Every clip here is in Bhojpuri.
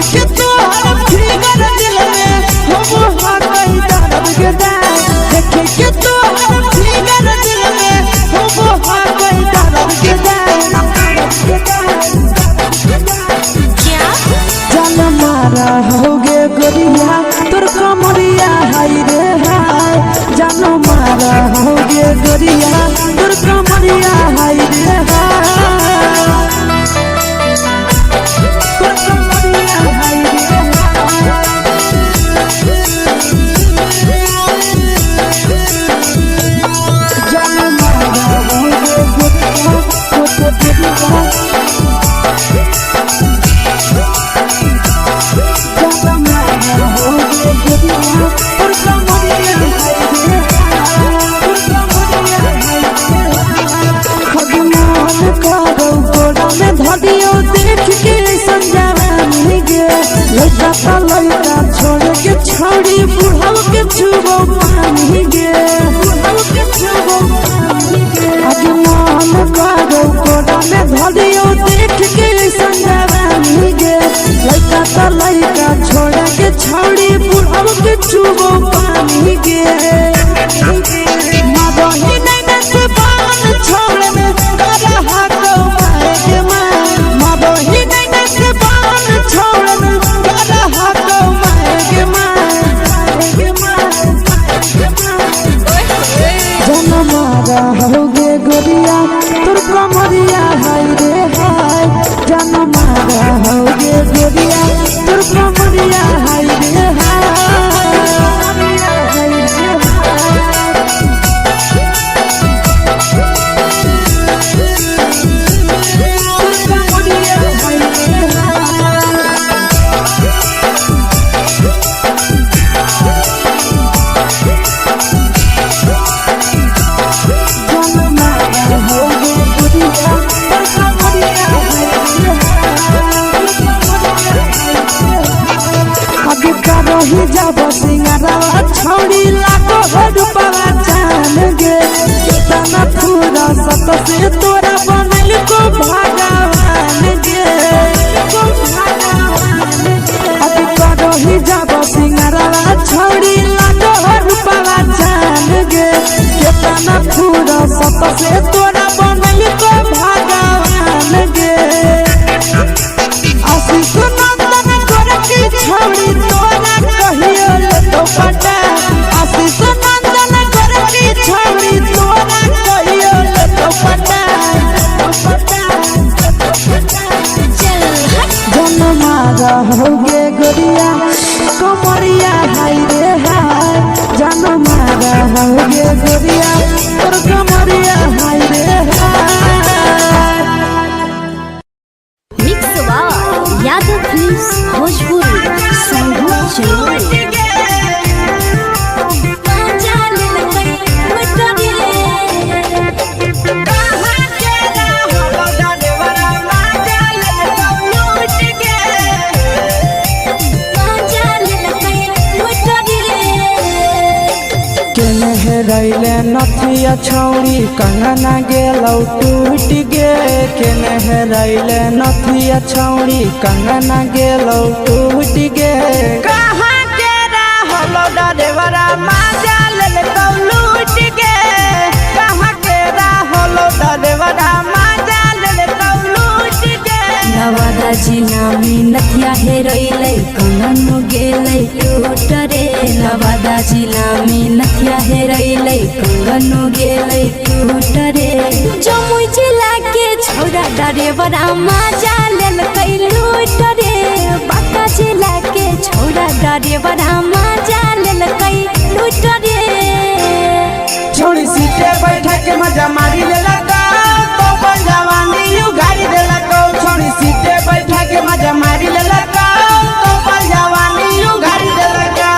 के तो फिगर दिल में हो गई दर्द के दाग देखे के तो फिगर दिल में हो गई दर्द के दाग जान मारा होगे गोरिया तोर कमरिया हाय रे हाय जान मारा होगे गोरिया तोर कमरिया हाय रे हाय तोर कमरिया हाय रे जान मारा होगे गोरिया तोर कमरिया धडियो देख के संजावानी गे लइका त लइका छोड़ के छौड़ी बुढ़ाव के छुबो पानी गे बुढ़ाव के छुबो पानी गे आज मन करो कोडा में धडियो देख के संजावानी गे लइका त लइका छोड़ के छौड़ी बुढ़ाव के छुबो पानी गे मादही नहीं न से बान छोड़ में करा हाथ होगे गोरिया तोर कमरिया हाय रे हाय जान मारा होगे गोरिया तोर कमरिया हाय रे ही जब सिंगारा छौड़ी लागो रुपवा जान गे कितना पूरा सत से तोरा बनल को भगवान गे अभी करो ही जब सिंगारा छौड़ी लागो रुपवा जान गे कितना पूरा सत से तोरा बनल को भगवान गे आशीष नंदन कर की छौड़ी तोरा कहियो तो पटा आशीष नंदन कर की छौड़ी तोरा कहियो तो पटा जन मारा होगे गोरिया कमरिया हाय रे हाय जन मारा होगे गोरिया तोर कमरिया हाय रे हाय मिक्स वाव यादव फिल्म्स भोजपुरी संगीत चैनल रैले नथिया छौड़ी कंगना गेलौ टूट गे केने रैले नथिया छौड़ी कंगना गेलौ टूट गे कहाँ के रहलो डरेवरा माजा लेलकौ लूट गे कहाँ के रहलो डरेवरा माजा लेलकौ लूट गे नवादा जिला में नथिया हेरैलै कंगनो गेलै टूट रे नवादा जिला में नथिया हेरैलै कंगनो गेलै टूट रे जमुई जिला के छौड़ा डरेवरा माजा लेलकै लूट रे बांका जिला के छौड़ा डरेवरा माजा लेलकै लूट रे छोड़ी सीटे बैठा के मजा मारी लेलकौ तो जवानी यू गाड़ी देलकौ छोड़ी सीटे बैठा के मजा मारी लेलकौ तो जवानी यू गाड़ी देलकौ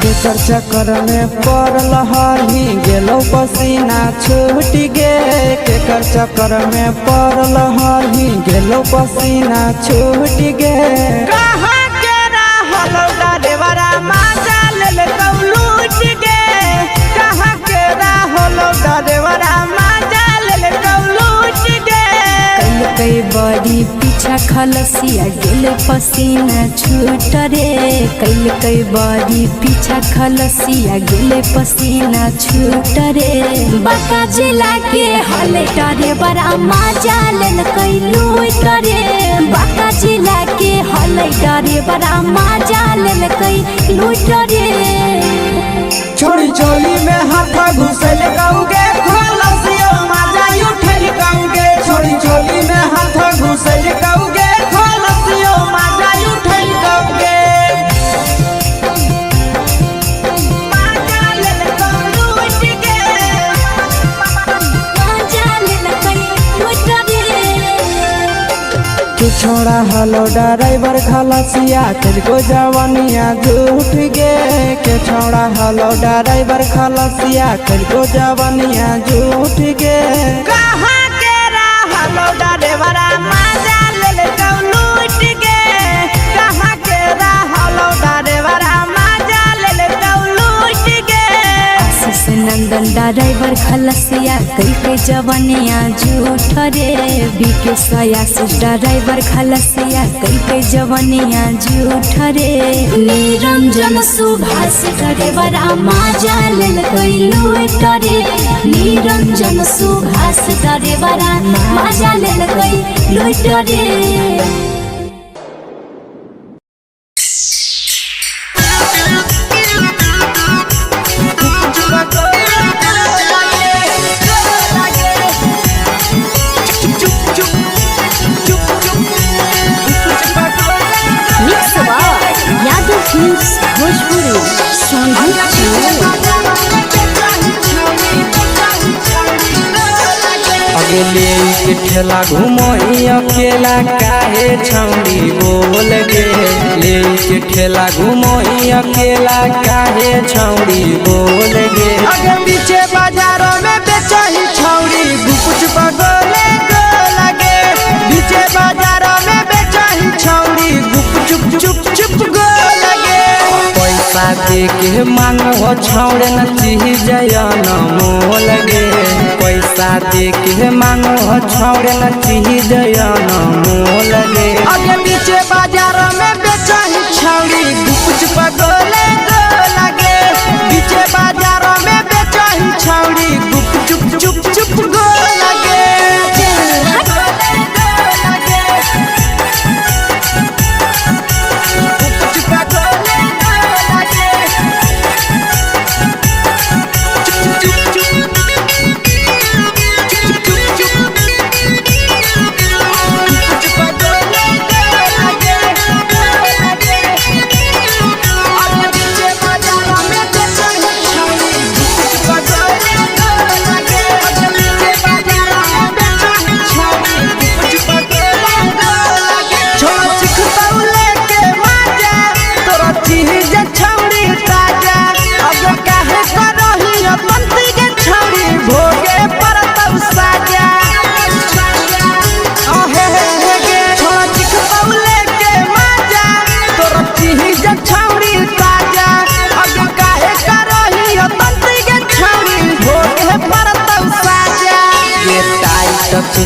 केकर चक्कर में पड़ल हही गेलो पसीना छूट गे केकर चक्कर में पड़ल हही गेलो पसीना छूट गे कहाँ के रहलो डरेवरा माजा लेलकौ लूट खलसिया गेले पसीना छूट रे कैल कई बारी पीछा खलसिया गेले पसीना छूट रे बाका जिला के हले डरे बड़ा मजा लेल कई लूट रे बाका जिला के हले डरे बड़ा मजा लेल कई लूट रे छोड़ी चोली में हाथ घुसल गाऊंगे खलसिया मजा उठल गाऊंगे छोड़ी चोली में हाथ घुसल गाऊंगे खलसिया मजा उठल गाऊंगे मजा लेल लूट के मजा लेल कई लूट रे तू छोड़ा हलो ड्राइवर खलसिया तुझको जवानिया झूठ गे के छोड़ा हलो ड्राइवर खलसिया तुझको जवानिया झूठ गे कहाँ के हलो ड्राइवर मजा लेल लूट गे कहाँ के हलो ड्राइवर मजा लेल लूट गे आशीष नंदन ड्राइवर खलसिया कई के जवानिया झूठ रे बीके आशीष ड्राइवर खलसिया कई के जवानिया झूठ रे निरंजन सुभाष ड्राइवर मजा लेल कई लूट रे निरंजन सुभाष ड्राइवर मजा लेल कई लूट रे भोजपुरी अगले के ठेला घूमो अकेला काहे छौड़ी बोल गे ले के ठेला घूमो अकेला काहे छौड़ी बोल गे अगे पीछे बाजारों में बेचही छौड़ी गुपुच बगले गो लगे पीछे बाजारों में बेचही छौड़ी गुप चुप चुप गो लगे पैसा दे के मांगो छौड़े न चीज न मोल गे पैसा दे के मांगो छौड़े न चीज न मोल गे अगे पीछे बाजार में बेचही छौड़ी गुपुच पगले गो लगे पीछे बाजार में बेचही छौड़ी गुप चुप गो लगे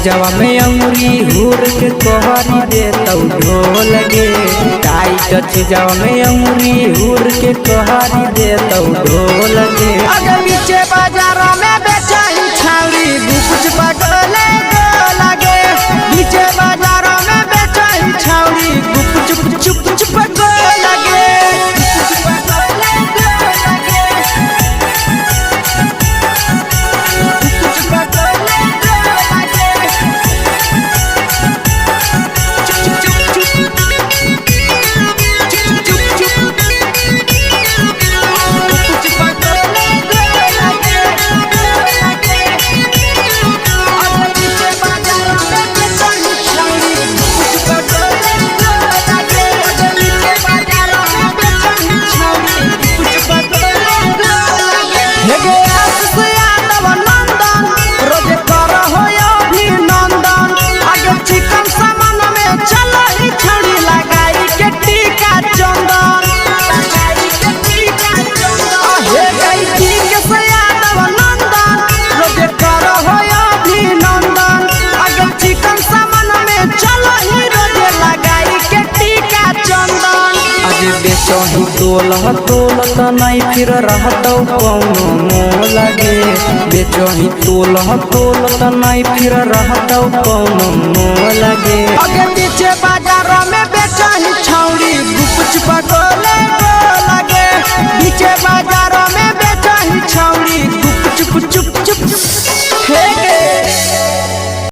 जवा में अंगुरी हुर के कोहरी दे तो ढोल गे टाइट जवा में अंगुरी हुर के कोहरी दे तो ढोल गे अगर पीछे बाजारों में बेचही छौड़ी गुपुच पगले गो लगे पीछे बाजारों में बेचही छौड़ी गुप चुप गो लगे तोलह तोलत नहीं फिर रहतौ कौनो मोह लगे बेचही तोलह तोलत नहीं फिर रहतौ कौनो मोह लगे आगे पीछे बाजार